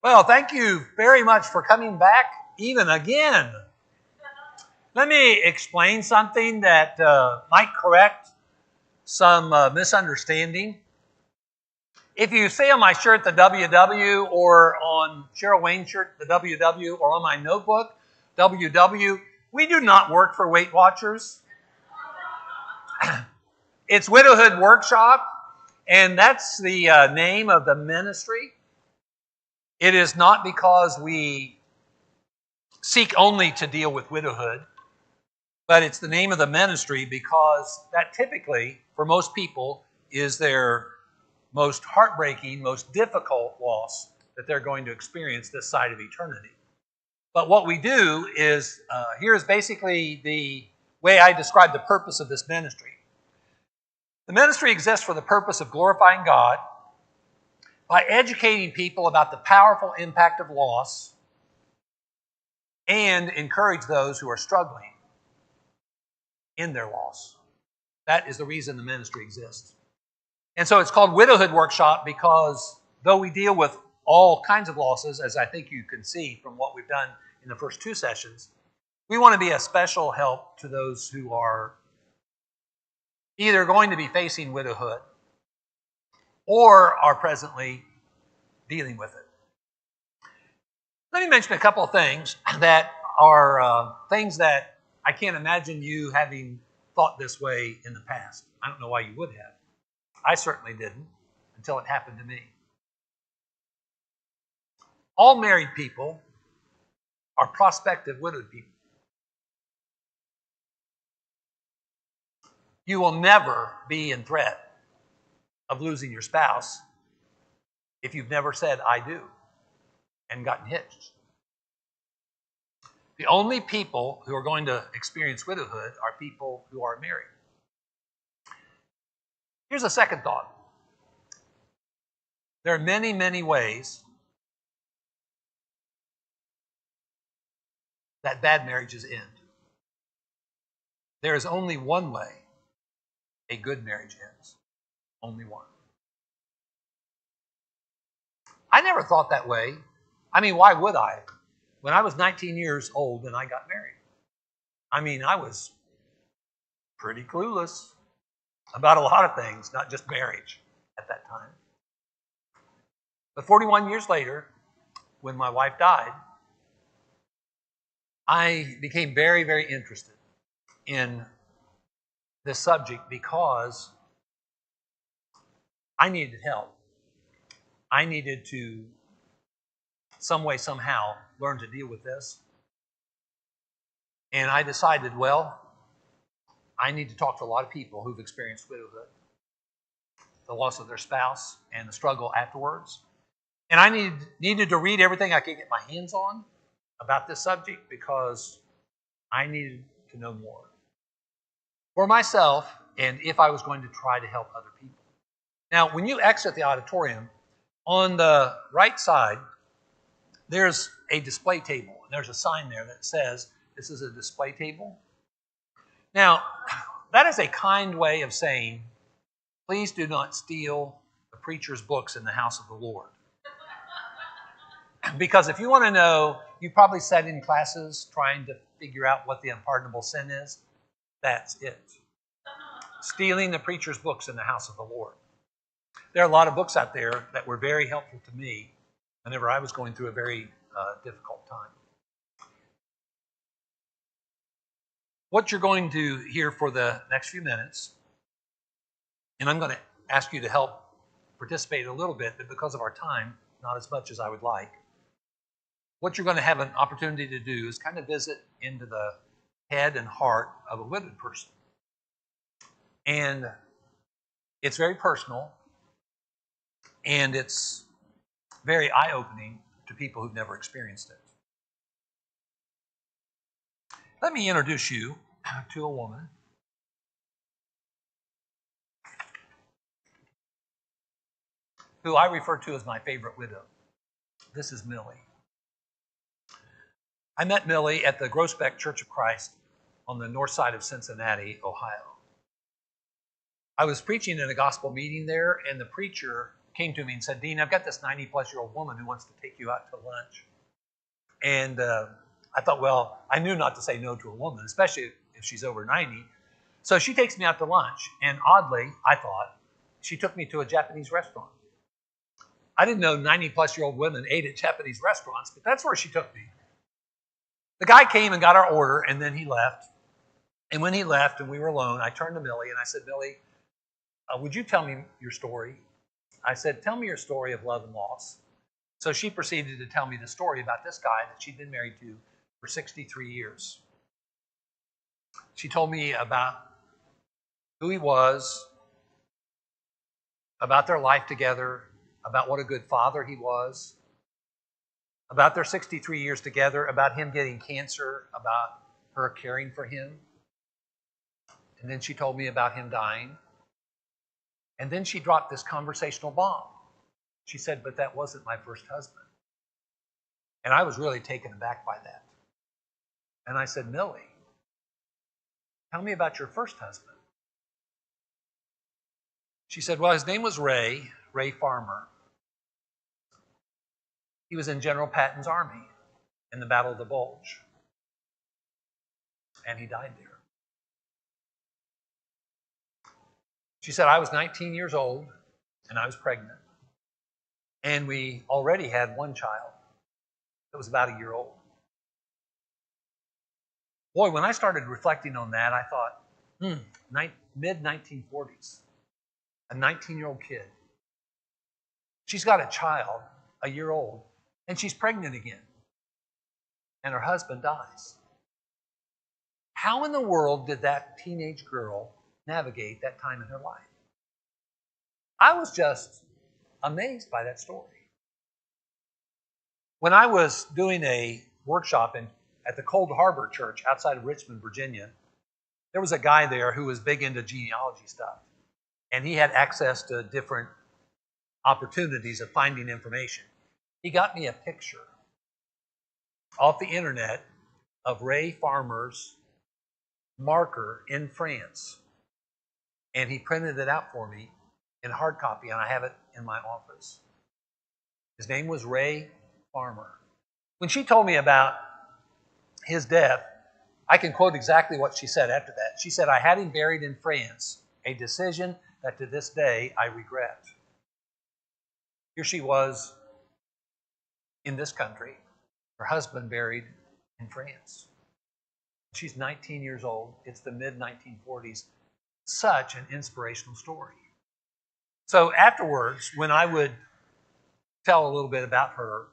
Well, thank you very much for coming back even again. Let me explain something that might correct some misunderstanding. If you see on my shirt the WW, or on Cheryl Wayne's shirt the WW, or on my notebook WW, we do not work for Weight Watchers. It's Widowhood Workshop, and that's the name of the ministry. It is not because we seek only to deal with widowhood, but it's the name of the ministry because that typically, for most people, is their most heartbreaking, most difficult loss that they're going to experience this side of eternity. But what we do is, here's basically the way I describe the purpose of this ministry. The ministry exists for the purpose of glorifying God by educating people about the powerful impact of loss and encourage those who are struggling in their loss. That is the reason the ministry exists. And so it's called Widowhood Workshop because though we deal with all kinds of losses, as I think you can see from what we've done in the first two sessions, we want to be a special help to those who are either going to be facing widowhood or are presently dealing with it. Let me mention a couple of things that are things that I can't imagine you having thought this way in the past. I don't know why you would have. I certainly didn't until it happened to me. All married people are prospective widowed people. You will never be in threat of losing your spouse if you've never said, I do, and gotten hitched. The only people who are going to experience widowhood are people who are married. Here's a second thought. There are many, many ways that bad marriages end. There is only one way a good marriage ends. Only one. I never thought that way. I mean, why would I? When I was 19 years old and I got married, I was pretty clueless about a lot of things, not just marriage at that time. But 41 years later, when my wife died, I became very, very interested in this subject because I needed help. I needed to, some way, somehow, learn to deal with this. And I decided, well, I need to talk to a lot of people who've experienced widowhood, the loss of their spouse, and the struggle afterwards. And I needed to read everything I could get my hands on about this subject because I needed to know more for myself and if I was going to try to help other people. Now, when you exit the auditorium, on the right side, there's a display table. And there's a sign there that says, this is a display table. Now, that is a kind way of saying, please do not steal the preacher's books in the house of the Lord. Because if you want to know, you probably sat in classes trying to figure out what the unpardonable sin is. That's it. Stealing the preacher's books in the house of the Lord. There are a lot of books out there that were very helpful to me whenever I was going through a very difficult time. What you're going to hear for the next few minutes, and I'm going to ask you to help participate a little bit, but because of our time, not as much as I would like. What you're going to have an opportunity to do is kind of visit into the head and heart of a widowed person. And it's very personal, and it's very eye-opening to people who've never experienced it. Let me introduce you to a woman who I refer to as my favorite widow. This is Millie. I met Millie at the Groesbeck Church of Christ on the north side of Cincinnati, Ohio. I was preaching in a gospel meeting there, and the preacher came to me and said, Dean, I've got this 90-plus-year-old woman who wants to take you out to lunch. And I thought, well, I knew not to say no to a woman, especially if she's over 90. So she takes me out to lunch. And oddly, I thought, she took me to a Japanese restaurant. I didn't know 90-plus-year-old women ate at Japanese restaurants, but that's where she took me. The guy came and got our order, and then he left. And when he left and we were alone, I turned to Millie and I said, Millie, would you tell me your story? I said, tell me your story of love and loss. So she proceeded to tell me the story about this guy that she'd been married to for 63 years. She told me about who he was, about their life together, about what a good father he was, about their 63 years together, about him getting cancer, about her caring for him. And then she told me about him dying. And then she dropped this conversational bomb. She said, but that wasn't my first husband. And I was really taken aback by that. And I said, Millie, tell me about your first husband. She said, well, his name was Ray Farmer. He was in General Patton's army in the Battle of the Bulge. And he died there. She said, I was 19 years old and I was pregnant. And we already had one child that was about a year old. Boy, when I started reflecting on that, I thought, mid-1940s, a 19-year-old kid. She's got a child, a year old, and she's pregnant again. And her husband dies. How in the world did that teenage girl navigate that time in her life? I was just amazed by that story. When I was doing a workshop at the Cold Harbor Church outside of Richmond, Virginia, there was a guy there who was big into genealogy stuff. And he had access to different opportunities of finding information. He got me a picture off the internet of Ray Farmer's marker in France. And he printed it out for me in hard copy, and I have it in my office. His name was Ray Farmer. When she told me about his death, I can quote exactly what she said after that. She said, I had him buried in France, a decision that to this day I regret. Here she was in this country, her husband buried in France. She's 19 years old. It's the mid-1940s. Such an inspirational story. So afterwards, when I would tell a little bit about her,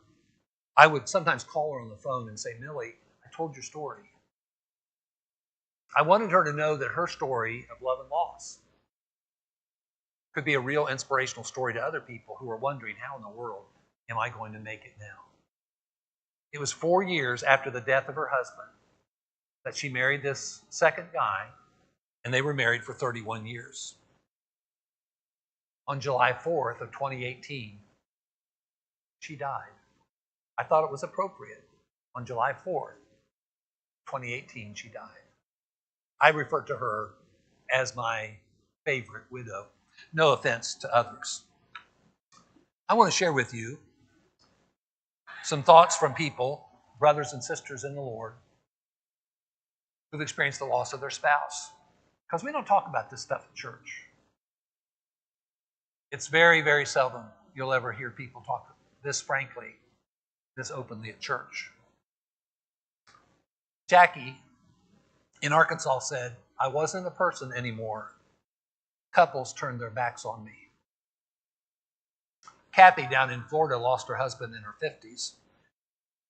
I would sometimes call her on the phone and say, Millie, I told your story. I wanted her to know that her story of love and loss could be a real inspirational story to other people who are wondering, how in the world am I going to make it now? It was 4 years after the death of her husband that she married this second guy, and they were married for 31 years. On July 4th of 2018, she died. I thought it was appropriate. On July 4th, 2018, she died. I refer to her as my favorite widow. No offense to others. I want to share with you some thoughts from people, brothers and sisters in the Lord, who've experienced the loss of their spouse. Because we don't talk about this stuff at church. It's very, very seldom you'll ever hear people talk this frankly, this openly at church. Jackie in Arkansas said, I wasn't a person anymore. Couples turned their backs on me. Kathy down in Florida lost her husband in her 50s.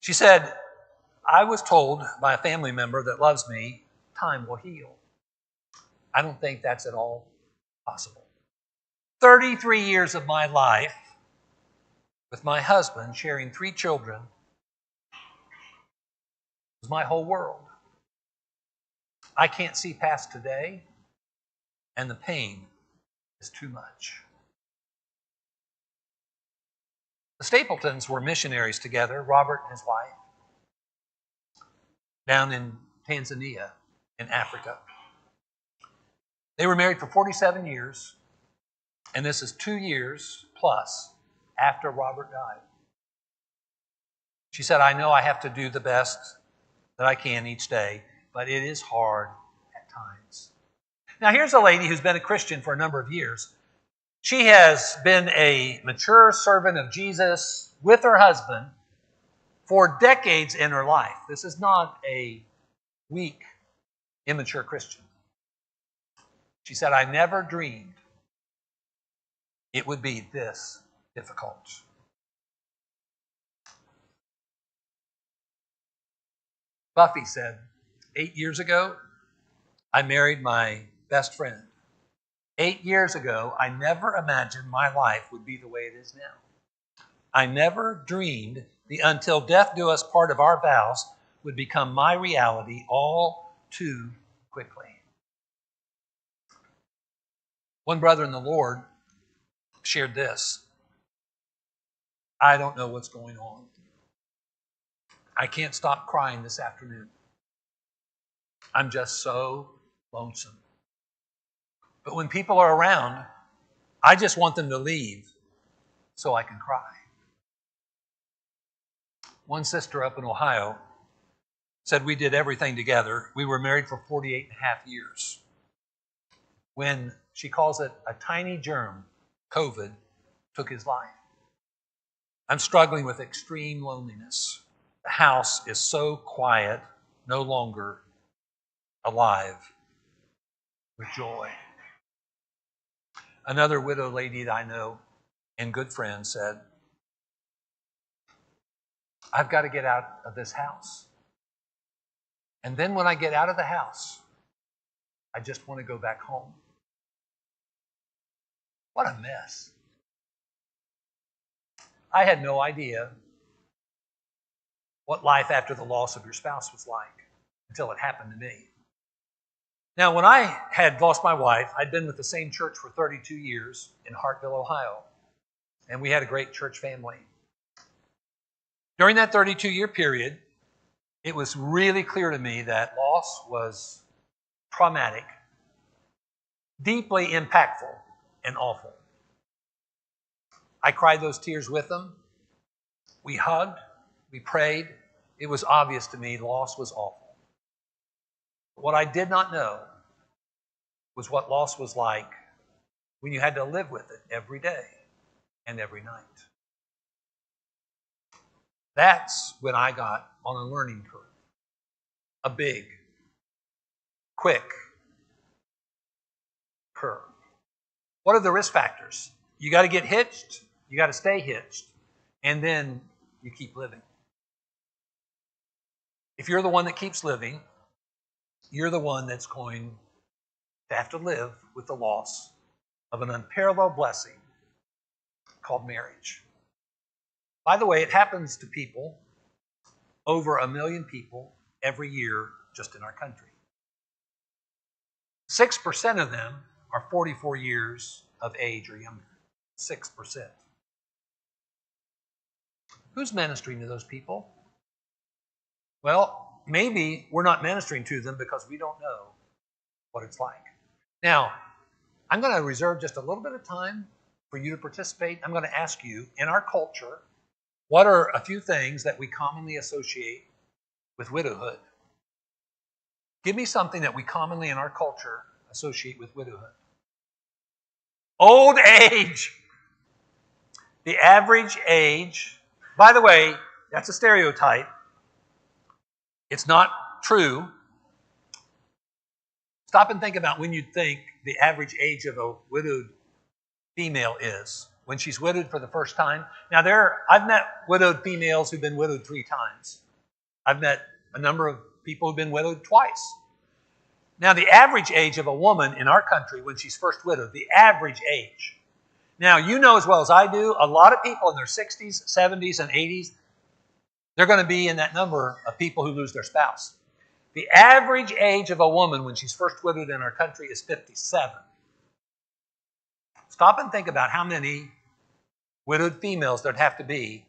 She said, I was told by a family member that loves me, time will heal. I don't think that's at all possible. 33 years of my life with my husband sharing 3 children was my whole world. I can't see past today, and the pain is too much. The Stapletons were missionaries together, Robert and his wife, down in Tanzania in Africa. They were married for 47 years. And this is 2 years plus after Robert died. She said, I know I have to do the best that I can each day, but it is hard at times. Now, here's a lady who's been a Christian for a number of years. She has been a mature servant of Jesus with her husband for decades in her life. This is not a weak, immature Christian. She said, I never dreamed it would be this difficult. Buffy said, 8 years ago, I married my best friend. 8 years ago, I never imagined my life would be the way it is now. I never dreamed the until death do us part of our vows would become my reality all too quickly. One brother in the Lord shared this. I don't know what's going on. I can't stop crying this afternoon. I'm just so lonesome. But when people are around, I just want them to leave so I can cry. One sister up in Ohio said we did everything together. We were married for 48 and a half years. When, she calls it, a tiny germ, COVID, took his life. I'm struggling with extreme loneliness. The house is so quiet, no longer alive with joy. Another widow lady that I know and good friend said, I've got to get out of this house. And then when I get out of the house, I just want to go back home. What a mess. I had no idea what life after the loss of your spouse was like until it happened to me. Now, when I had lost my wife, I'd been with the same church for 32 years in Hartville, Ohio, and we had a great church family. During that 32-year period, it was really clear to me that loss was traumatic, deeply impactful, and awful. I cried those tears with them. We hugged. We prayed. It was obvious to me loss was awful. What I did not know was what loss was like when you had to live with it every day and every night. That's when I got on a learning curve. A big, quick curve. What are the risk factors? You got to get hitched, you got to stay hitched, and then you keep living. If you're the one that keeps living, you're the one that's going to have to live with the loss of an unparalleled blessing called marriage. By the way, it happens to people, over 1 million people every year just in our country. 6% of them are 44 years of age or younger. 6%. Who's ministering to those people? Well, maybe we're not ministering to them because we don't know what it's like. Now, I'm going to reserve just a little bit of time for you to participate. I'm going to ask you, in our culture, what are a few things that we commonly associate with widowhood? Give me something that we commonly in our culture associate with widowhood. Old age. The average age. By the way, that's a stereotype. It's not true. Stop and think about when you'd think the average age of a widowed female is when she's widowed for the first time. Now, I've met widowed females who've been widowed 3 times. I've met a number of people who've been widowed twice. Now, the average age of a woman in our country when she's first widowed, the average age. Now, you know as well as I do, a lot of people in their 60s, 70s, and 80s, they're going to be in that number of people who lose their spouse. The average age of a woman when she's first widowed in our country is 57. Stop and think about how many widowed females there'd have to be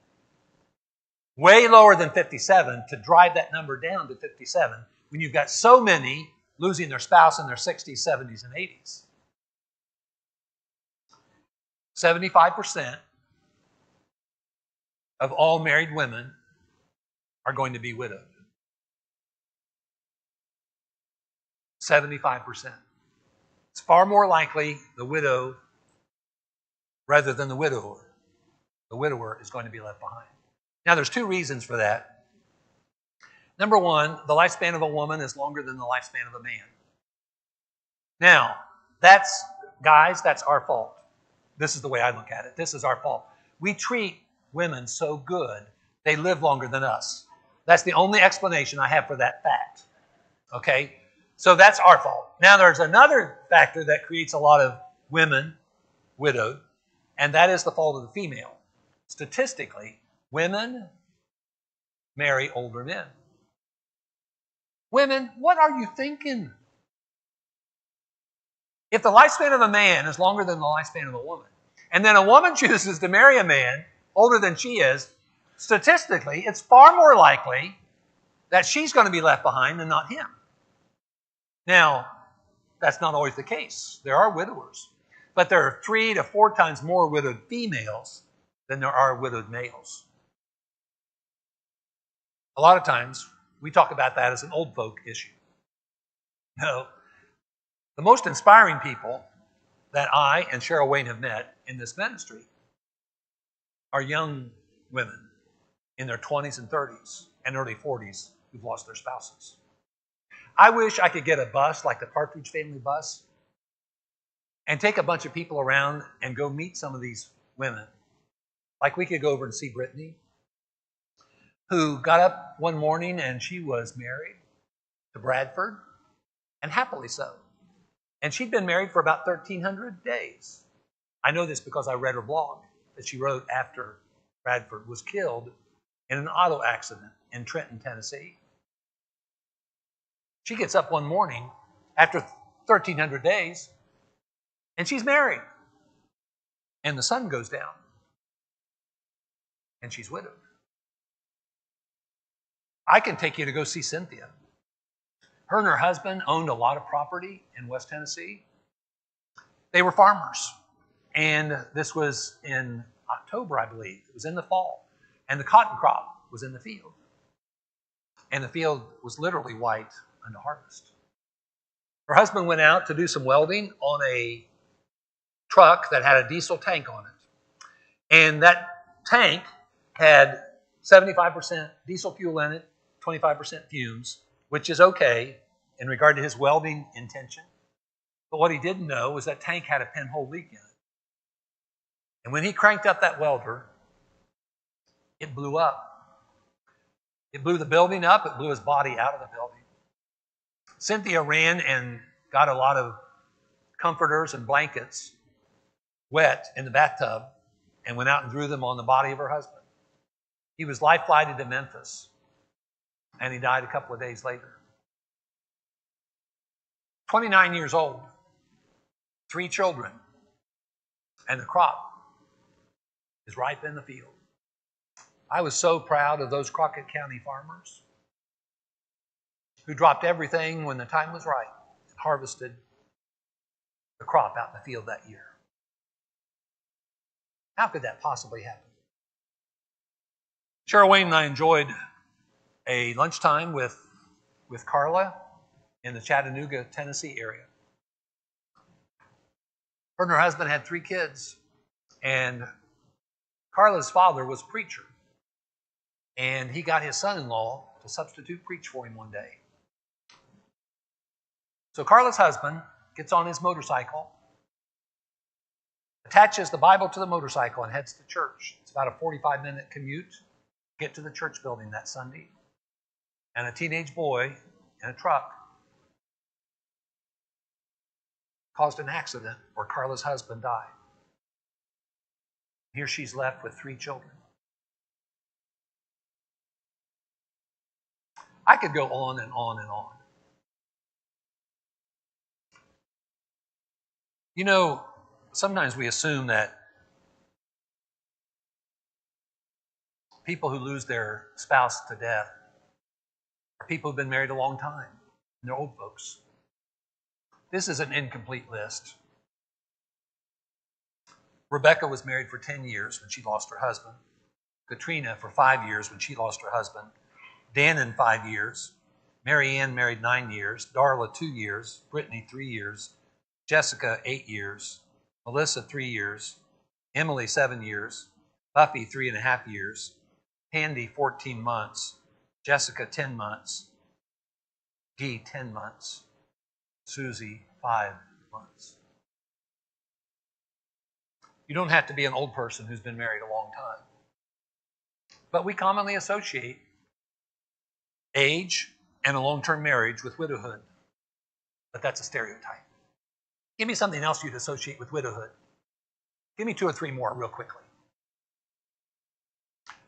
way lower than 57 to drive that number down to 57 when you've got so many losing their spouse in their 60s, 70s, and 80s. 75% of all married women are going to be widowed. 75%. It's far more likely the widow rather than the widower. The widower is going to be left behind. Now, there's two reasons for that. Number one, the lifespan of a woman is longer than the lifespan of a man. Now, guys, that's our fault. This is the way I look at it. This is our fault. We treat women so good, they live longer than us. That's the only explanation I have for that fact. Okay? So that's our fault. Now, there's another factor that creates a lot of women widowed, and that is the fault of the female. Statistically, women marry older men. Women, what are you thinking? If the lifespan of a man is longer than the lifespan of a woman, and then a woman chooses to marry a man older than she is, statistically, it's far more likely that she's going to be left behind than not him. Now, that's not always the case. There are widowers, but there are 3 to 4 times more widowed females than there are widowed males. A lot of times, we talk about that as an old folk issue. No. The most inspiring people that I and Cheryl Wayne have met in this ministry are young women in their 20s and 30s and early 40s who've lost their spouses. I wish I could get a bus like the Partridge Family bus and take a bunch of people around and go meet some of these women. Like we could go over and see Brittany, who got up one morning and she was married to Bradford, and happily so. And she'd been married for about 1,300 days. I know this because I read her blog that she wrote after Bradford was killed in an auto accident in Trenton, Tennessee. She gets up one morning after 1,300 days, and she's married. And the sun goes down, and she's widowed. I can take you to go see Cynthia. Her and her husband owned a lot of property in West Tennessee. They were farmers. And this was in October, I believe. It was in the fall. And the cotton crop was in the field. And the field was literally white unto harvest. Her husband went out to do some welding on a truck that had a diesel tank on it. And that tank had 75% diesel fuel in it, 25% fumes, which is okay in regard to his welding intention. But what he didn't know was that tank had a pinhole leak in it. And when he cranked up that welder, it blew up. It blew the building up. It blew his body out of the building. Cynthia ran and got a lot of comforters and blankets wet in the bathtub and went out and threw them on the body of her husband. He was life-flighted to Memphis, and he died a couple of days later. 29 years old, 3 children, and the crop is ripe in the field. I was so proud of those Crockett County farmers who dropped everything when the time was right and harvested the crop out in the field that year. How could that possibly happen? Cheryl Wayne and I enjoyed a lunchtime with Carla in the Chattanooga, Tennessee area. Her and her husband had 3 kids, and Carla's father was a preacher, and he got his son-in-law to substitute preach for him one day. So Carla's husband gets on his motorcycle, attaches the Bible to the motorcycle, and heads to church. It's about a 45-minute commute to get to the church building that Sunday. And a teenage boy in a truck caused an accident where Carla's husband died. Here she's left with 3 children. I could go on and on and on. You know, sometimes we assume that people who lose their spouse to death are people who've been married a long time, and they're old folks. This is an incomplete list. Rebecca was married for 10 years when she lost her husband. Katrina for 5 years when she lost her husband. Dannon 5 years. Mary Ann married 9 years. Darla 2 years. Brittany 3 years. Jessica 8 years. Melissa 3 years. Emily 7 years. Buffy 3.5 years. Handy 14 months. Jessica 10 months. Dee 10 months. Susie 5 months. You don't have to be an old person who's been married a long time. But we commonly associate age and a long-term marriage with widowhood. But that's a stereotype. Give me something else you'd associate with widowhood. Give me 2 or 3 more real quickly.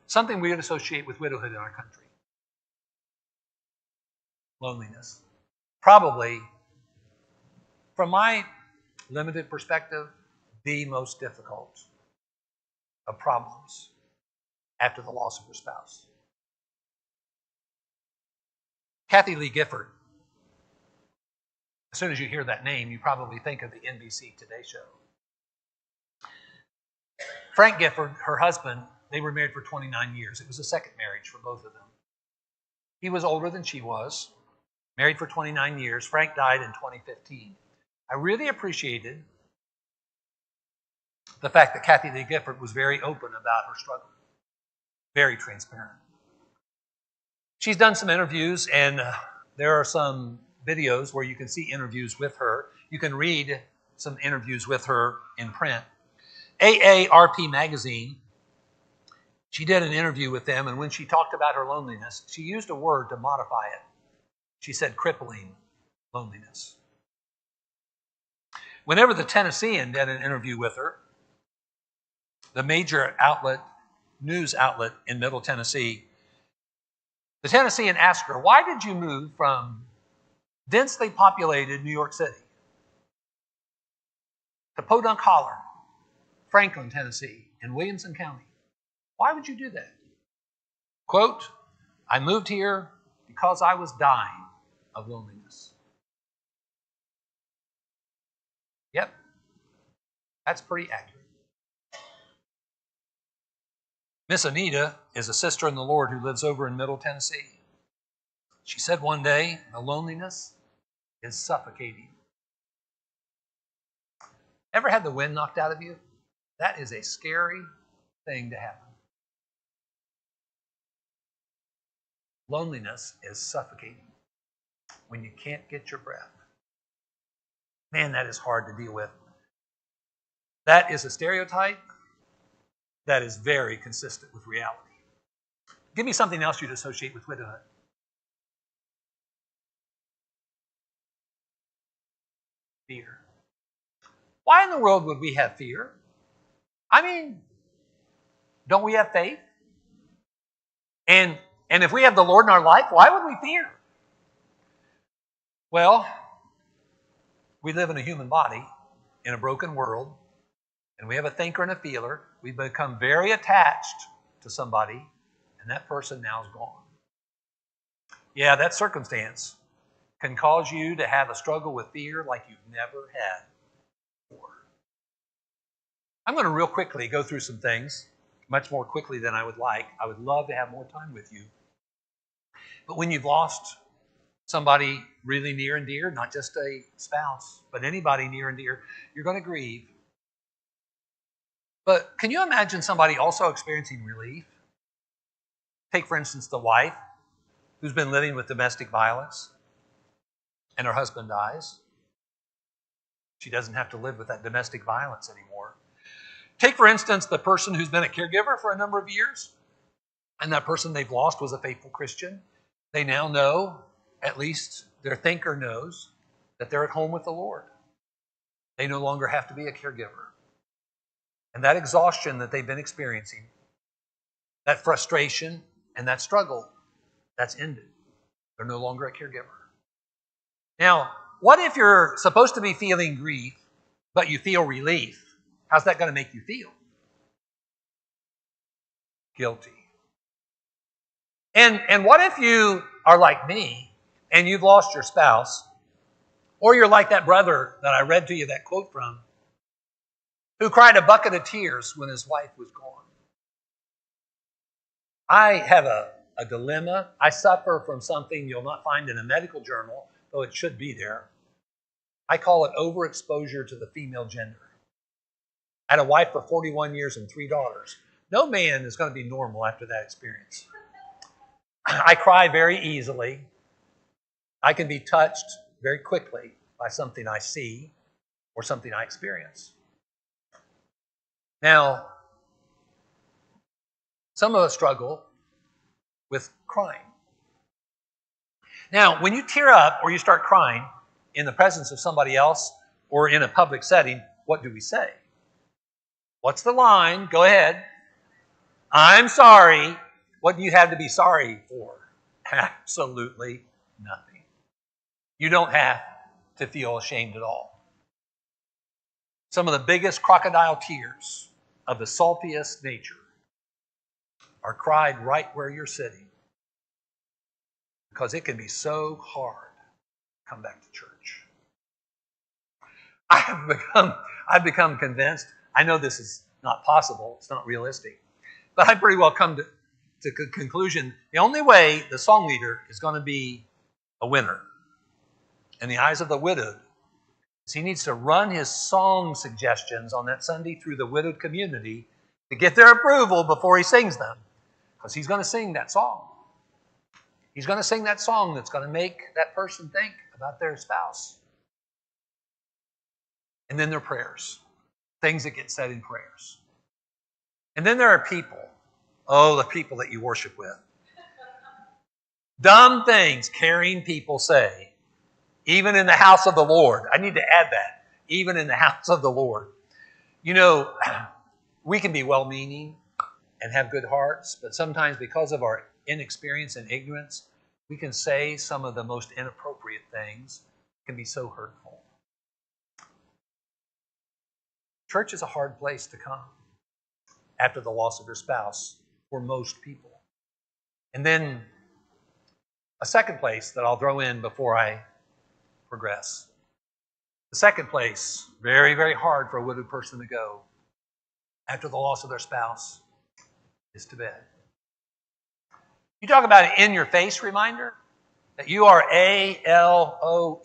Something we would associate with widowhood in our country. Loneliness. Probably, from my limited perspective, the most difficult of problems after the loss of her spouse. Kathie Lee Gifford. As soon as you hear that name, you probably think of the NBC Today Show. Frank Gifford, her husband, they were married for 29 years. It was a second marriage for both of them. He was older than she was, married for 29 years. Frank died in 2015. I really appreciated the fact that Kathie Lee Gifford was very open about her struggle, very transparent. She's done some interviews, and there are some videos where you can see interviews with her. You can read some interviews with her in print. AARP magazine, she did an interview with them, and when she talked about her loneliness, she used a word to modify it. She said crippling loneliness. Whenever the Tennessean did an interview with her, the major news outlet in Middle Tennessee, the Tennessean asked her, why did you move from densely populated New York City to Podunk Holler, Franklin, Tennessee, in Williamson County? Why would you do that? Quote, I moved here because I was dying of loneliness. Yep, that's pretty accurate. Miss Anita is a sister in the Lord who lives over in Middle Tennessee. She said one day, the loneliness is suffocating. Ever had the wind knocked out of you? That is a scary thing to happen. Loneliness is suffocating when you can't get your breath. Man, that is hard to deal with. That is a stereotype that is very consistent with reality. Give me something else you'd associate with widowhood. Fear. Why in the world would we have fear? I mean, don't we have faith? And if we have the Lord in our life, why would we fear? Well, we live in a human body in a broken world, and we have a thinker and a feeler. We become very attached to somebody, and that person now is gone. Yeah, that circumstance can cause you to have a struggle with fear like you've never had before. I'm going to real quickly go through some things, much more quickly than I would like. I would love to have more time with you. But when you've lost somebody really near and dear, not just a spouse, but anybody near and dear, you're going to grieve. But can you imagine somebody also experiencing relief? Take, for instance, the wife who's been living with domestic violence and her husband dies. She doesn't have to live with that domestic violence anymore. Take, for instance, the person who's been a caregiver for a number of years, and that person they've lost was a faithful Christian. They now know, at least their thinker knows, that they're at home with the Lord. They no longer have to be a caregiver. And that exhaustion that they've been experiencing, that frustration and that struggle, that's ended. They're no longer a caregiver. Now, what if you're supposed to be feeling grief, but you feel relief? How's that going to make you feel? Guilty. And what if you are like me and you've lost your spouse, or you're like that brother that I read to you that quote from, who cried a bucket of tears when his wife was gone. I have a dilemma. I suffer from something you'll not find in a medical journal, though it should be there. I call it overexposure to the female gender. I had a wife for 41 years and 3 daughters. No man is going to be normal after that experience. I cry very easily. I can be touched very quickly by something I see or something I experience. Now, some of us struggle with crying. Now, when you tear up or you start crying in the presence of somebody else or in a public setting, what do we say? What's the line? Go ahead. I'm sorry. What do you have to be sorry for? Absolutely nothing. You don't have to feel ashamed at all. Some of the biggest crocodile tears of the saltiest nature are cried right where you're sitting, because it can be so hard to come back to church. I've become convinced. I know this is not possible. It's not realistic. But I've pretty well come to the conclusion the only way the song leader is going to be a winner in the eyes of the widowed is he needs to run his song suggestions on that Sunday through the widowed community to get their approval before he sings them. Because he's going to sing that song. He's going to sing that song that's going to make that person think about their spouse. And then there are prayers. Things that get said in prayers. And then there are people. Oh, the people that you worship with. Dumb things caring people say. Even in the house of the Lord. I need to add that. Even in the house of the Lord. You know, we can be well-meaning and have good hearts, but sometimes because of our inexperience and ignorance, we can say some of the most inappropriate things. It can be so hurtful. Church is a hard place to come after the loss of your spouse for most people. And then a second place that I'll throw in before I progress. The second place, very, very hard for a widowed person to go after the loss of their spouse, is to bed. You talk about an in-your-face reminder that you are ALONE.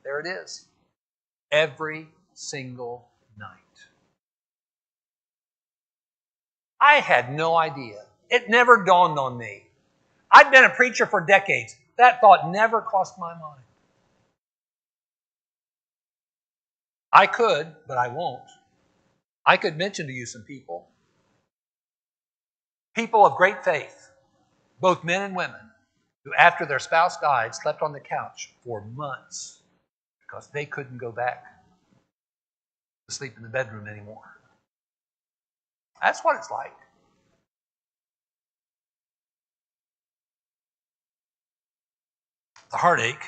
There it is. Every single night. I had no idea. It never dawned on me. I'd been a preacher for decades. That thought never crossed my mind. I could, but I won't. I could mention to you some people. People of great faith, both men and women, who after their spouse died slept on the couch for months because they couldn't go back to sleep in the bedroom anymore. That's what it's like. The heartache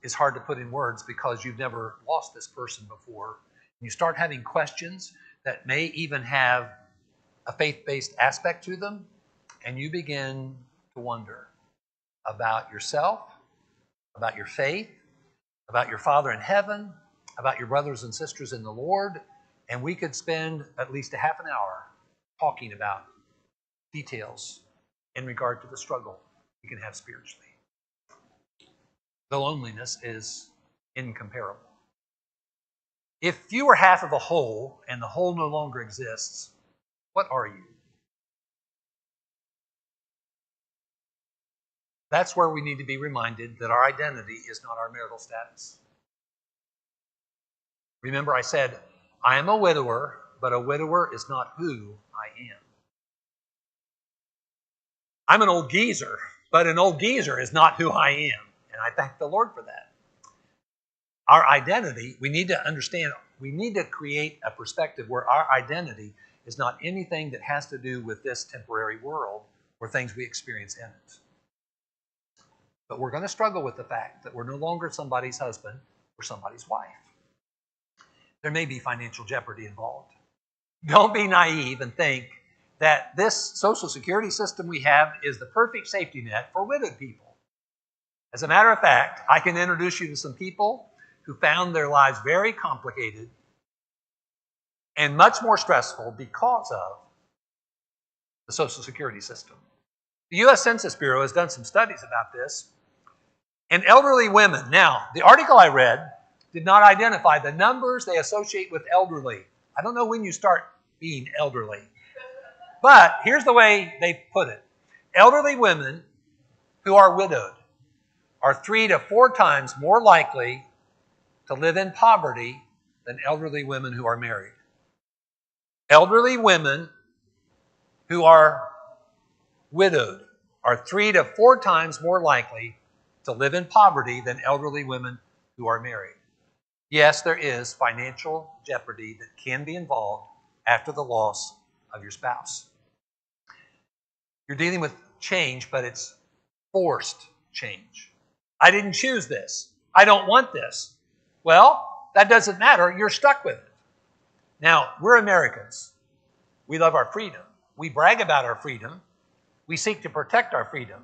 is hard to put in words because you've never lost this person before. You start having questions that may even have a faith-based aspect to them, and you begin to wonder about yourself, about your faith, about your Father in heaven, about your brothers and sisters in the Lord, and we could spend at least a half an hour talking about details in regard to the struggle you can have spiritually. The loneliness is incomparable. If you are half of a whole and the whole no longer exists, what are you? That's where we need to be reminded that our identity is not our marital status. Remember, I said, I am a widower, but a widower is not who I am. I'm an old geezer, but an old geezer is not who I am. And I thank the Lord for that. Our identity, we need to understand, we need to create a perspective where our identity is not anything that has to do with this temporary world or things we experience in it. But we're going to struggle with the fact that we're no longer somebody's husband or somebody's wife. There may be financial jeopardy involved. Don't be naive and think that this Social Security system we have is the perfect safety net for widowed people. As a matter of fact, I can introduce you to some people who found their lives very complicated and much more stressful because of the Social Security system. The U.S. Census Bureau has done some studies about this. And elderly women, now, the article I read did not identify the numbers they associate with elderly. I don't know when you start being elderly. But here's the way they put it. Elderly women who are widowed are 3 to 4 times more likely to live in poverty than elderly women who are married. Elderly women who are widowed are 3 to 4 times more likely to live in poverty than elderly women who are married. Yes, there is financial jeopardy that can be involved after the loss of your spouse. You're dealing with change, but it's forced change. I didn't choose this. I don't want this. Well, that doesn't matter. You're stuck with it. Now, we're Americans. We love our freedom. We brag about our freedom. We seek to protect our freedom.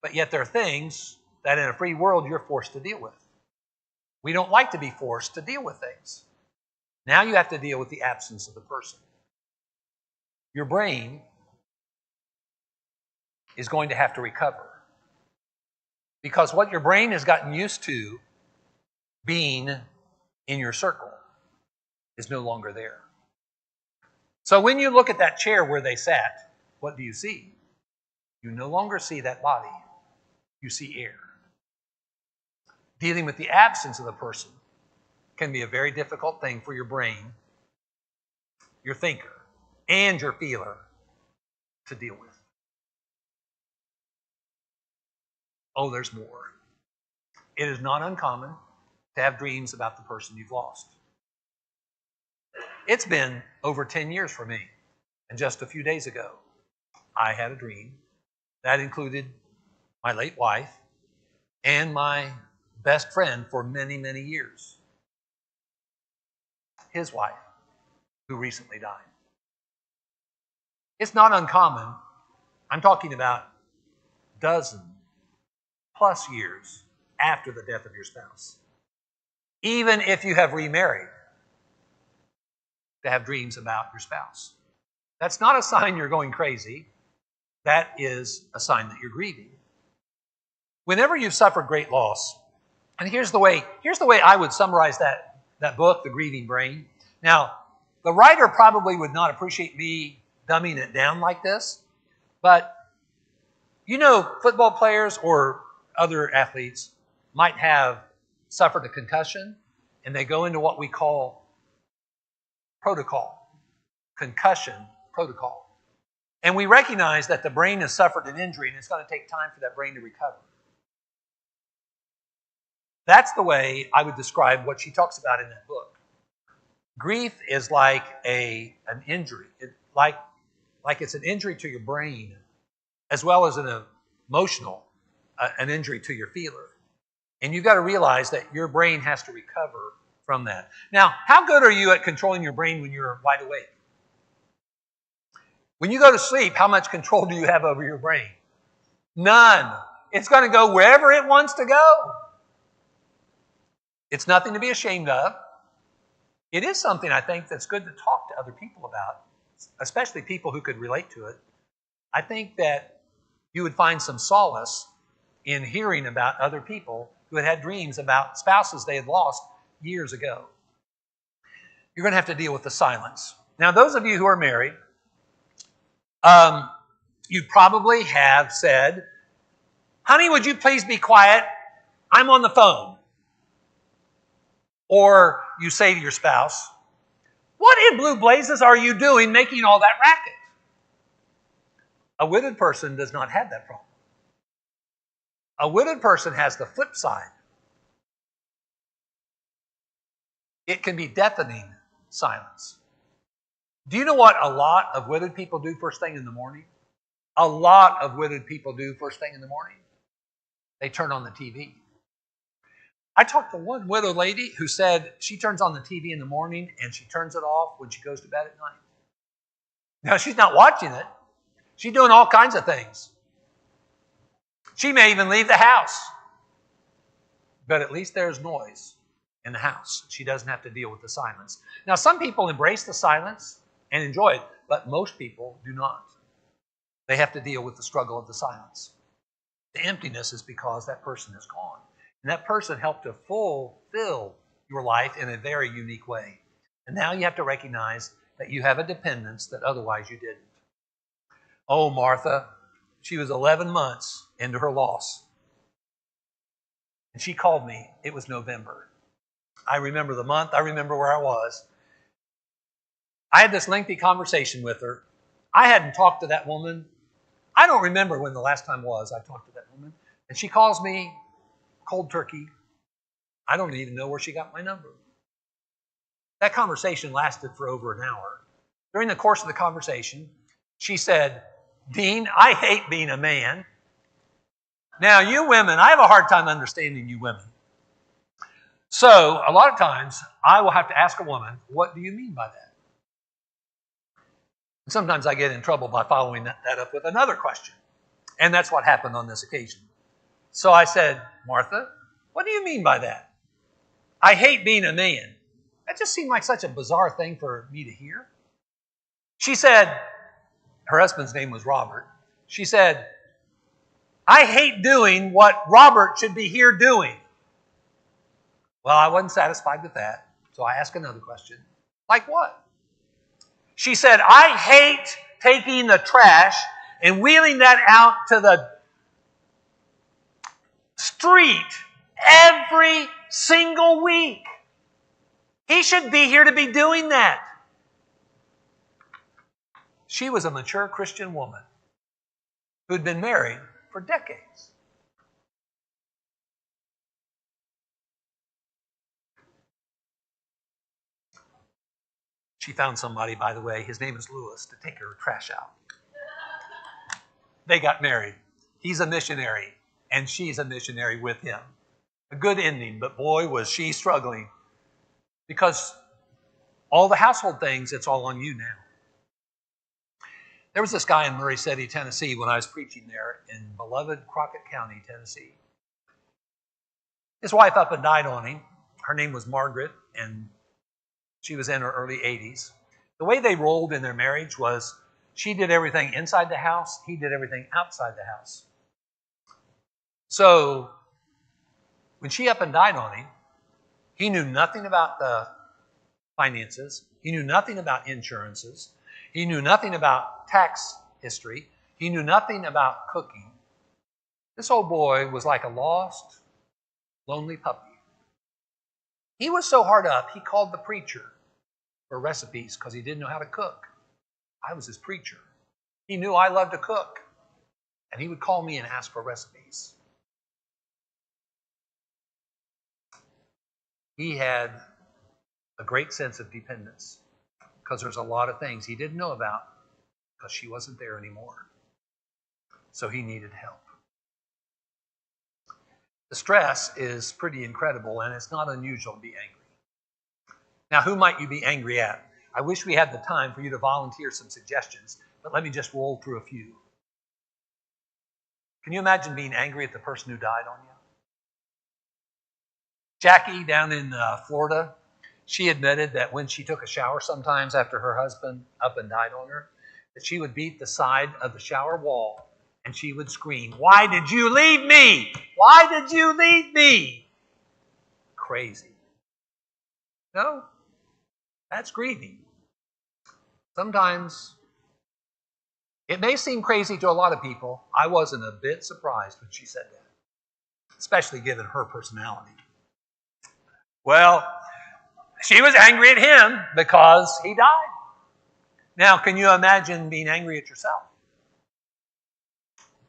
But yet there are things that in a free world you're forced to deal with. We don't like to be forced to deal with things. Now you have to deal with the absence of the person. Your brain is going to have to recover. Because what your brain has gotten used to being in your circle is no longer there. So when you look at that chair where they sat, what do you see? You no longer see that body. You see air. Dealing with the absence of the person can be a very difficult thing for your brain, your thinker, and your feeler to deal with. Oh, there's more. It is not uncommon to have dreams about the person you've lost. It's been over 10 years for me, and just a few days ago, I had a dream that included my late wife and my best friend for many, many years, his wife, who recently died. It's not uncommon. I'm talking about dozen plus years after the death of your spouse. Even if you have remarried, to have dreams about your spouse. That's not a sign you're going crazy. That is a sign that you're grieving. Whenever you've suffered great loss, and here's the way I would summarize that book, The Grieving Brain. Now, the writer probably would not appreciate me dumbing it down like this, but you know, football players or other athletes might have suffered a concussion, and they go into what we call protocol, concussion protocol. And we recognize that the brain has suffered an injury, and it's going to take time for that brain to recover. That's the way I would describe what she talks about in that book. Grief is like an injury, like it's an injury to your brain, as well as an emotional, an injury to your feeler. And you've got to realize that your brain has to recover from that. Now, how good are you at controlling your brain when you're wide awake? When you go to sleep, how much control do you have over your brain? None. It's going to go wherever it wants to go. It's nothing to be ashamed of. It is something, I think, that's good to talk to other people about, especially people who could relate to it. I think that you would find some solace in hearing about other people who had had dreams about spouses they had lost years ago. You're going to have to deal with the silence. Now, those of you who are married, you probably have said, "Honey, would you please be quiet? I'm on the phone." Or you say to your spouse, "What in blue blazes are you doing making all that racket?" A widowed person does not have that problem. A widowed person has the flip side. It can be deafening silence. Do you know what a lot of widowed people do first thing in the morning? A lot of widowed people do first thing in the morning. They turn on the TV. I talked to one widow lady who said she turns on the TV in the morning and she turns it off when she goes to bed at night. Now, she's not watching it. She's doing all kinds of things. She may even leave the house. But at least there's noise in the house. She doesn't have to deal with the silence. Now, some people embrace the silence and enjoy it, but most people do not. They have to deal with the struggle of the silence. The emptiness is because that person is gone. And that person helped to fulfill your life in a very unique way. And now you have to recognize that you have a dependence that otherwise you didn't. Oh, Martha, she was 11 months into her loss. And she called me. It was November. I remember the month. I remember where I was. I had this lengthy conversation with her. I hadn't talked to that woman. I don't remember when the last time was I talked to that woman. And she calls me cold turkey. I don't even know where she got my number. That conversation lasted for over an hour. During the course of the conversation, she said, Dean, I hate being a man. Now, you women, I have a hard time understanding you women. So, a lot of times, I will have to ask a woman, what do you mean by that? And sometimes I get in trouble by following that up with another question. And that's what happened on this occasion. So I said, Martha, what do you mean by that? I hate being a man. That just seemed like such a bizarre thing for me to hear. She said, her husband's name was Robert. She said, I hate doing what Robert should be here doing. Well, I wasn't satisfied with that, so I asked another question. Like what? She said, I hate taking the trash and wheeling that out to the street every single week. He should be here to be doing that. She was a mature Christian woman who'd been married for decades. She found somebody, by the way, his name is Lewis, to take her trash out. They got married. He's a missionary, and she's a missionary with him. A good ending, but boy, was she struggling. Because all the household things, it's all on you now. There was this guy in Murray City, Tennessee, when I was preaching there in beloved Crockett County, Tennessee. His wife up and died on him. Her name was Margaret, and she was in her early 80s. The way they rolled in their marriage was she did everything inside the house, he did everything outside the house. So when she up and died on him, he knew nothing about the finances. He knew nothing about insurances. He knew nothing about tax history. He knew nothing about cooking. This old boy was like a lost, lonely puppy. He was so hard up, he called the preacher for recipes because he didn't know how to cook. I was his preacher. He knew I loved to cook, and he would call me and ask for recipes. He had a great sense of dependence because there's a lot of things he didn't know about because she wasn't there anymore. So he needed help. The stress is pretty incredible, and it's not unusual to be angry. Now, who might you be angry at? I wish we had the time for you to volunteer some suggestions, but let me just roll through a few. Can you imagine being angry at the person who died on you? Jackie down in Florida, she admitted that when she took a shower sometimes after her husband up and died on her, that she would beat the side of the shower wall and she would scream, "Why did you leave me? Why did you leave me?" Crazy. No, that's grieving. Sometimes it may seem crazy to a lot of people. I wasn't a bit surprised when she said that, especially given her personality. Well, she was angry at him because he died. Now, can you imagine being angry at yourself?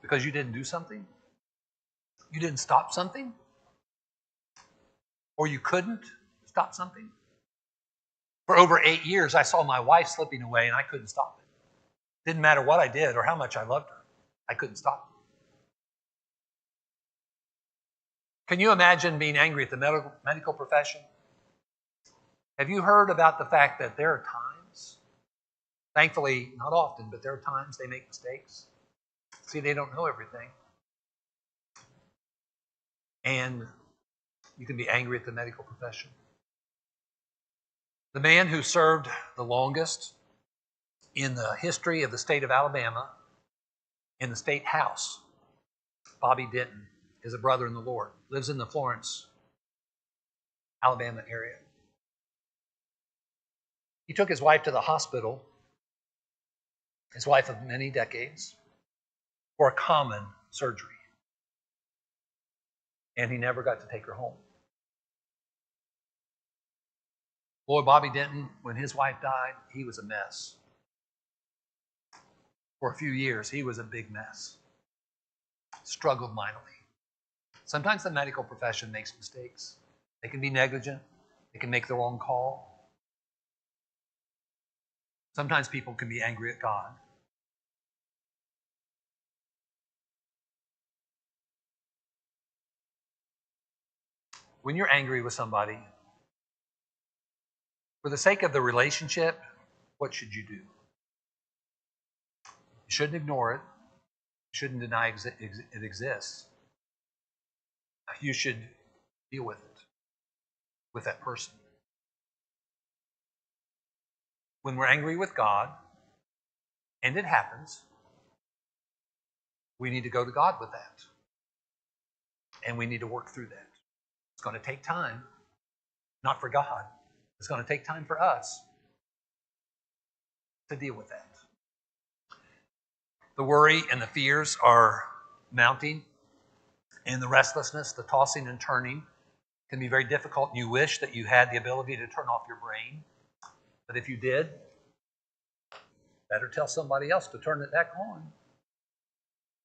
Because you didn't do something? You didn't stop something? Or you couldn't stop something? For over 8 years, I saw my wife slipping away and I couldn't stop it. Didn't matter what I did or how much I loved her. I couldn't stop it. Can you imagine being angry at the medical profession? Have you heard about the fact that there are times, thankfully not often, but there are times they make mistakes? See, they don't know everything. And you can be angry at the medical profession. The man who served the longest in the history of the state of Alabama in the state house, Bobby Denton, is a brother in the Lord, lives in the Florence, Alabama area. He took his wife to the hospital, his wife of many decades, for a common surgery. And he never got to take her home. Boy, Bobby Denton, when his wife died, he was a mess. For a few years, he was a big mess. Struggled mightily. Sometimes the medical profession makes mistakes. They can be negligent. They can make the wrong call. Sometimes people can be angry at God. When you're angry with somebody, for the sake of the relationship, what should you do? You shouldn't ignore it. You shouldn't deny it exists. You should deal with it, with that person. When we're angry with God, and it happens, we need to go to God with that. And we need to work through that. It's going to take time, not for God. It's going to take time for us to deal with that. The worry and the fears are mounting, and the restlessness, the tossing and turning can be very difficult. You wish that you had the ability to turn off your brain, but if you did, better tell somebody else to turn it back on,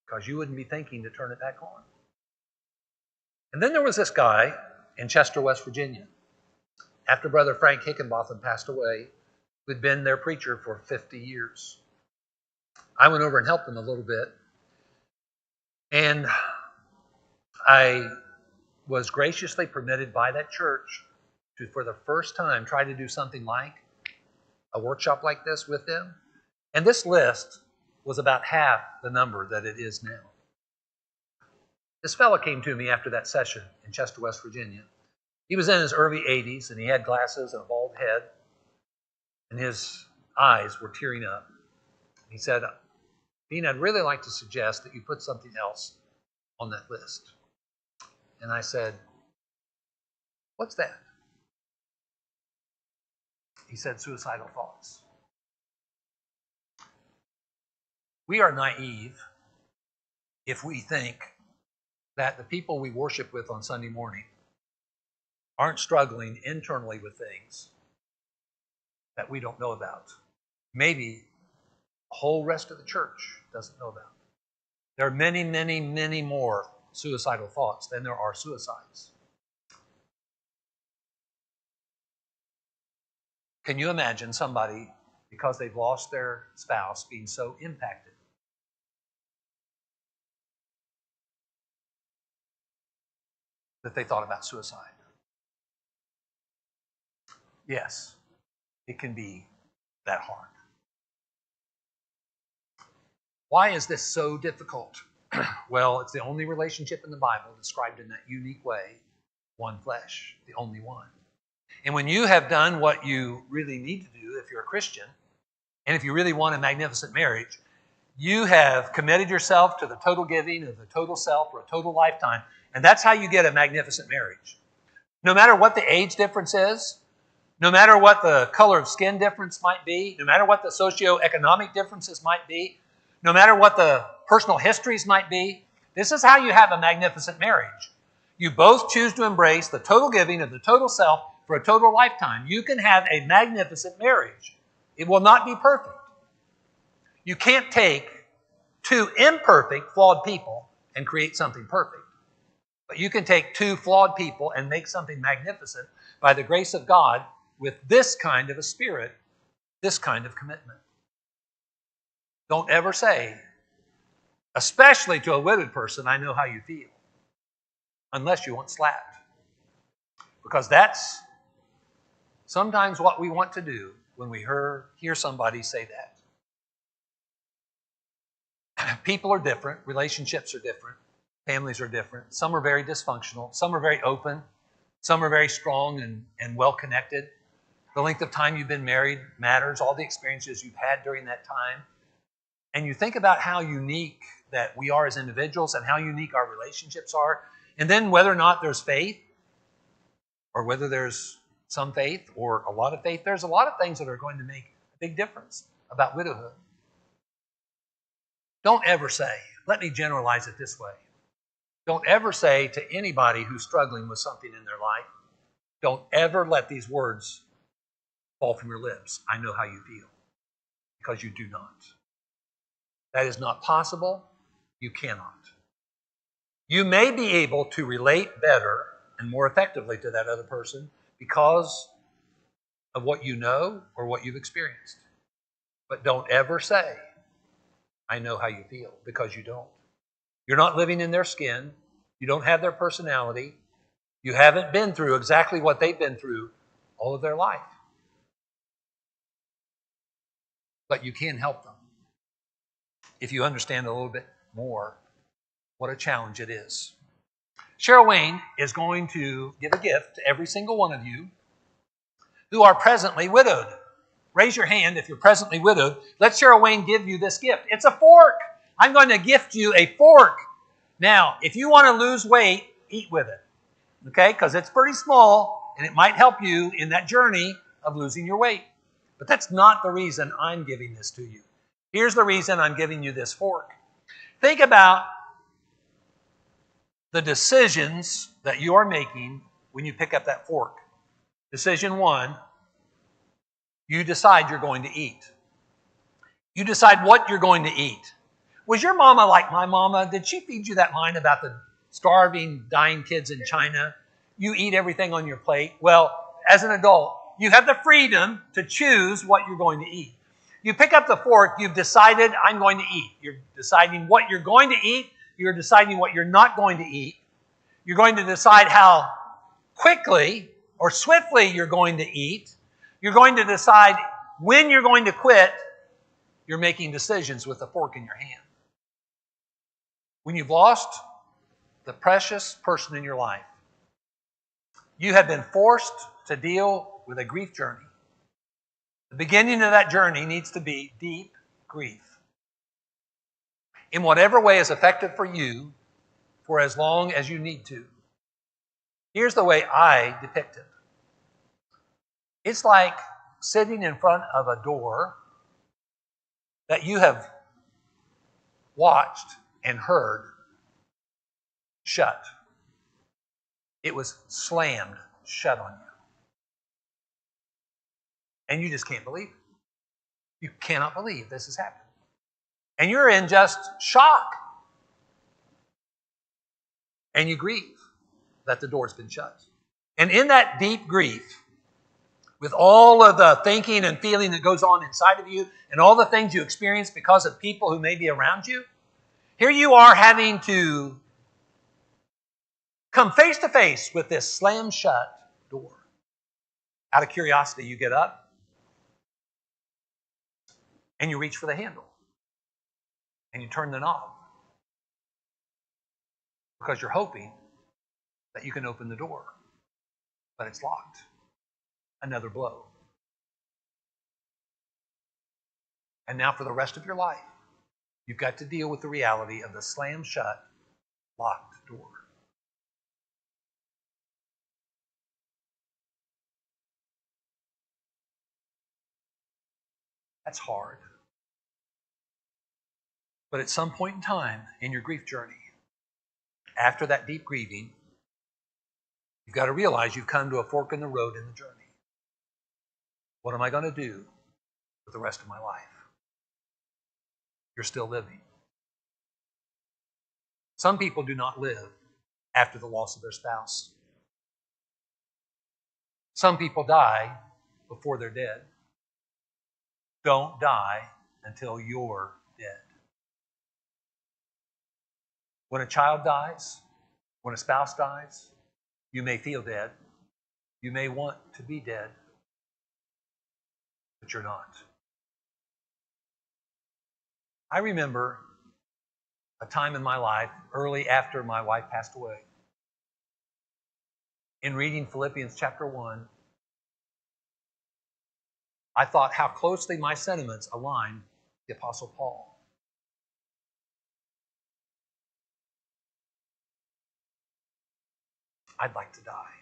because you wouldn't be thinking to turn it back on. And then there was this guy in Chester, West Virginia, after Brother Frank Hickenbotham passed away, who'd been their preacher for 50 years. I went over and helped him a little bit, and I was graciously permitted by that church to, for the first time, try to do something like a workshop like this with them. And this list was about half the number that it is now. This fellow came to me after that session in Chester, West Virginia. He was in his early 80s, and he had glasses and a bald head, and his eyes were tearing up. He said, "Dean, I'd really like to suggest that you put something else on that list." And I said, "What's that?" He said, "Suicidal thoughts." We are naive if we think that the people we worship with on Sunday morning aren't struggling internally with things that we don't know about. Maybe the whole rest of the church doesn't know about. There are many, many, many more suicidal thoughts than there are suicides. Can you imagine somebody, because they've lost their spouse, being so impacted that they thought about suicide? Yes, it can be that hard. Why is this so difficult? Well, it's the only relationship in the Bible described in that unique way, one flesh, the only one. And when you have done what you really need to do if you're a Christian, and if you really want a magnificent marriage, you have committed yourself to the total giving of the total self for a total lifetime, and that's how you get a magnificent marriage. No matter what the age difference is, no matter what the color of skin difference might be, no matter what the socioeconomic differences might be, no matter what the personal histories might be, this is how you have a magnificent marriage. You both choose to embrace the total giving of the total self for a total lifetime. You can have a magnificent marriage. It will not be perfect. You can't take two imperfect, flawed people and create something perfect. But you can take two flawed people and make something magnificent by the grace of God with this kind of a spirit, this kind of commitment. Don't ever say, especially to a widowed person, "I know how you feel," unless you want slapped. Because that's sometimes what we want to do when we hear somebody say that. People are different. Relationships are different. Families are different. Some are very dysfunctional. Some are very open. Some are very strong and well-connected. The length of time you've been married matters, all the experiences you've had during that time. And you think about how unique that we are as individuals and how unique our relationships are. And then whether or not there's faith, or whether there's some faith or a lot of faith, there's a lot of things that are going to make a big difference about widowhood. Don't ever say, let me generalize it this way. Don't ever say to anybody who's struggling with something in their life, don't ever let these words fall from your lips. I know how you feel. Because you do not. That is not possible. You cannot. You may be able to relate better and more effectively to that other person because of what you know or what you've experienced. But don't ever say, I know how you feel, because you don't. You're not living in their skin. You don't have their personality. You haven't been through exactly what they've been through all of their life. But you can help them if you understand a little bit more what a challenge it is. Cheryl Wayne is going to give a gift to every single one of you who are presently widowed. Raise your hand if you're presently widowed. Let Cheryl Wayne give you this gift. It's a fork. I'm going to gift you a fork. Now, if you want to lose weight, eat with it. Okay? Because it's pretty small and it might help you in that journey of losing your weight. But that's not the reason I'm giving this to you. Here's the reason I'm giving you this fork. Think about the decisions that you are making when you pick up that fork. Decision one, you decide you're going to eat. You decide what you're going to eat. Was your mama like my mama? Did she feed you that line about the starving, dying kids in China? You eat everything on your plate. Well, as an adult, you have the freedom to choose what you're going to eat. You pick up the fork, you've decided, I'm going to eat. You're deciding what you're going to eat. You're deciding what you're not going to eat. You're going to decide how quickly or swiftly you're going to eat. You're going to decide when you're going to quit. You're making decisions with the fork in your hand. When you've lost the precious person in your life, you have been forced to deal with a grief journey. The beginning of that journey needs to be deep grief. In whatever way is effective for you, for as long as you need to. Here's the way I depict it. It's like sitting in front of a door that you have watched and heard shut. It was slammed shut on you. And you just can't believe it. You cannot believe this has happened. And you're in just shock. And you grieve that the door's been shut. And in that deep grief, with all of the thinking and feeling that goes on inside of you, and all the things you experience because of people who may be around you, here you are having to come face to face with this slammed shut door. Out of curiosity, you get up and you reach for the handle and you turn the knob because you're hoping that you can open the door, but it's locked. Another blow. And now for the rest of your life, you've got to deal with the reality of the slammed shut, locked door. That's hard. But at some point in time in your grief journey, after that deep grieving, you've got to realize you've come to a fork in the road in the journey. What am I going to do with the rest of my life? You're still living. Some people do not live after the loss of their spouse. Some people die before they're dead. Don't die until you're dead. When a child dies, when a spouse dies, you may feel dead. You may want to be dead, but you're not. I remember a time in my life, early after my wife passed away, in reading Philippians chapter 1, I thought how closely my sentiments aligned with the Apostle Paul. I'd like to die.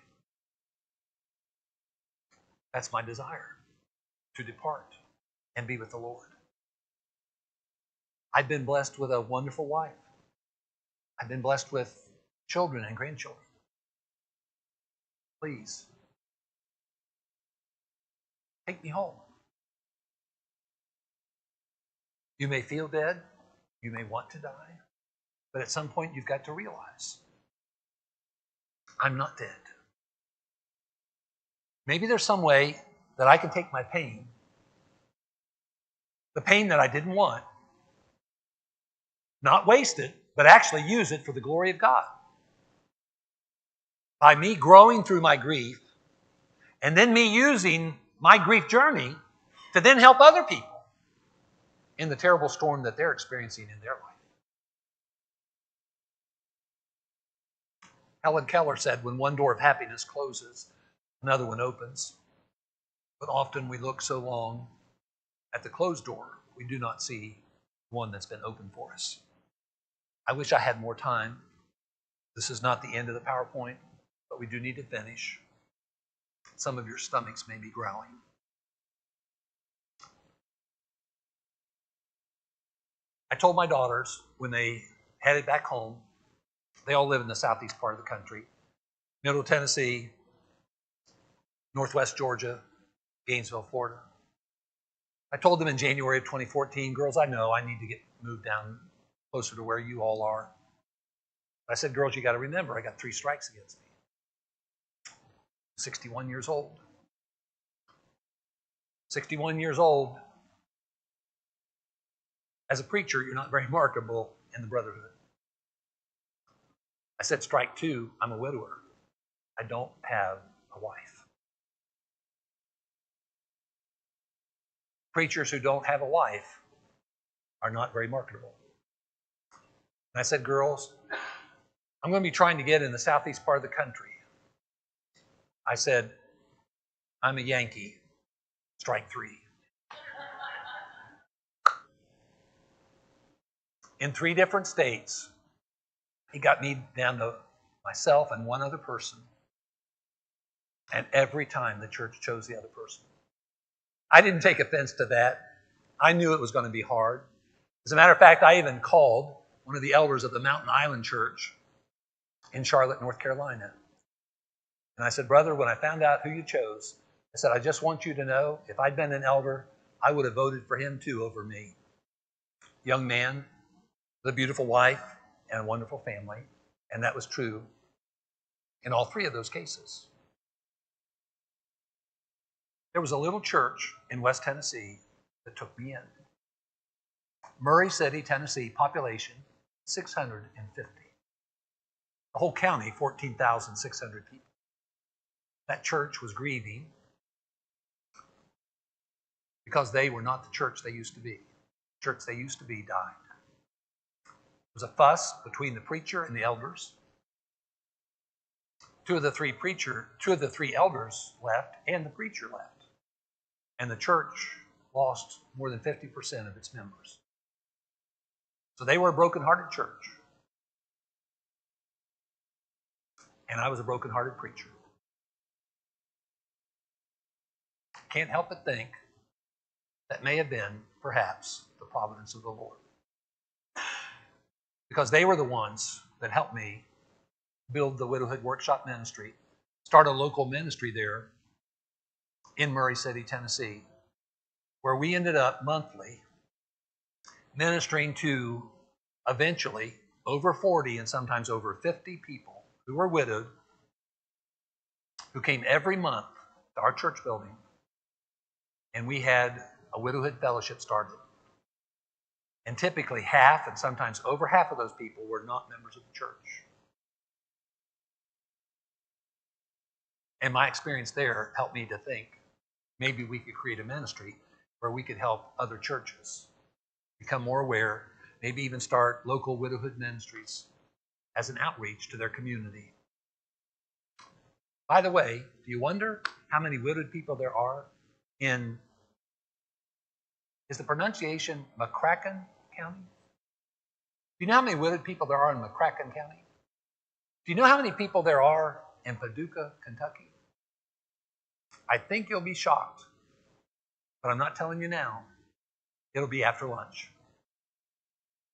That's my desire, to depart and be with the Lord. I've been blessed with a wonderful wife. I've been blessed with children and grandchildren. Please, take me home. You may feel dead. You may want to die. But at some point, you've got to realize, I'm not dead. Maybe there's some way that I can take my pain, the pain that I didn't want, not waste it, but actually use it for the glory of God. By me growing through my grief, and then me using my grief journey to then help other people in the terrible storm that they're experiencing in their life. Helen Keller said, when one door of happiness closes, another one opens. But often we look so long at the closed door, we do not see one that's been opened for us. I wish I had more time. This is not the end of the PowerPoint, but we do need to finish. Some of your stomachs may be growling. I told my daughters when they headed back home, they all live in the southeast part of the country, Middle Tennessee, Northwest Georgia, Gainesville, Florida. I told them in January of 2014, girls, I know I need to get moved down closer to where you all are. I said, girls, you got to remember, I got 3 strikes against me. 61 years old. 61 years old. As a preacher, you're not very marketable in the brotherhood. I said, strike 2, I'm a widower. I don't have a wife. Preachers who don't have a wife are not very marketable. And I said, girls, I'm going to be trying to get in the southeast part of the country. I said, I'm a Yankee. Strike 3. In 3 different states, he got me down to myself and one other person. And every time the church chose the other person. I didn't take offense to that. I knew it was going to be hard. As a matter of fact, I even called one of the elders of the Mountain Island Church in Charlotte, North Carolina. And I said, brother, when I found out who you chose, I said, I just want you to know, if I'd been an elder, I would have voted for him too over me. Young man with a beautiful wife and a wonderful family. And that was true in all 3 of those cases. There was a little church in West Tennessee that took me in. Murray City, Tennessee, population 650. The whole county, 14,600 people. That church was grieving because they were not the church they used to be. The church they used to be died. There was a fuss between the preacher and the elders. 2 of the 3 elders left, and the preacher left. And the church lost more than 50% of its members. So they were a broken-hearted church. And I was a broken-hearted preacher. Can't help but think that may have been, perhaps, the providence of the Lord. Because they were the ones that helped me build the Widowhood Workshop Ministry, start a local ministry there in Murray City, Tennessee, where we ended up monthly ministering to eventually over 40 and sometimes over 50 people who were widowed, who came every month to our church building, and we had a widowhood fellowship started. And typically half and sometimes over half of those people were not members of the church. And my experience there helped me to think maybe we could create a ministry where we could help other churches become more aware, maybe even start local widowhood ministries as an outreach to their community. By the way, do you wonder how many widowed people there are in Is the pronunciation McCracken County? Do you know how many widowed people there are in McCracken County? Do you know how many people there are in Paducah, Kentucky? I think you'll be shocked, but I'm not telling you now. It'll be after lunch.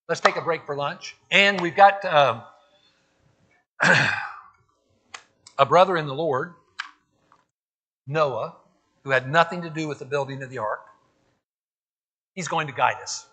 Let's take a break for lunch. And we've got a brother in the Lord, Noah, who had nothing to do with the building of the ark. He's going to guide us.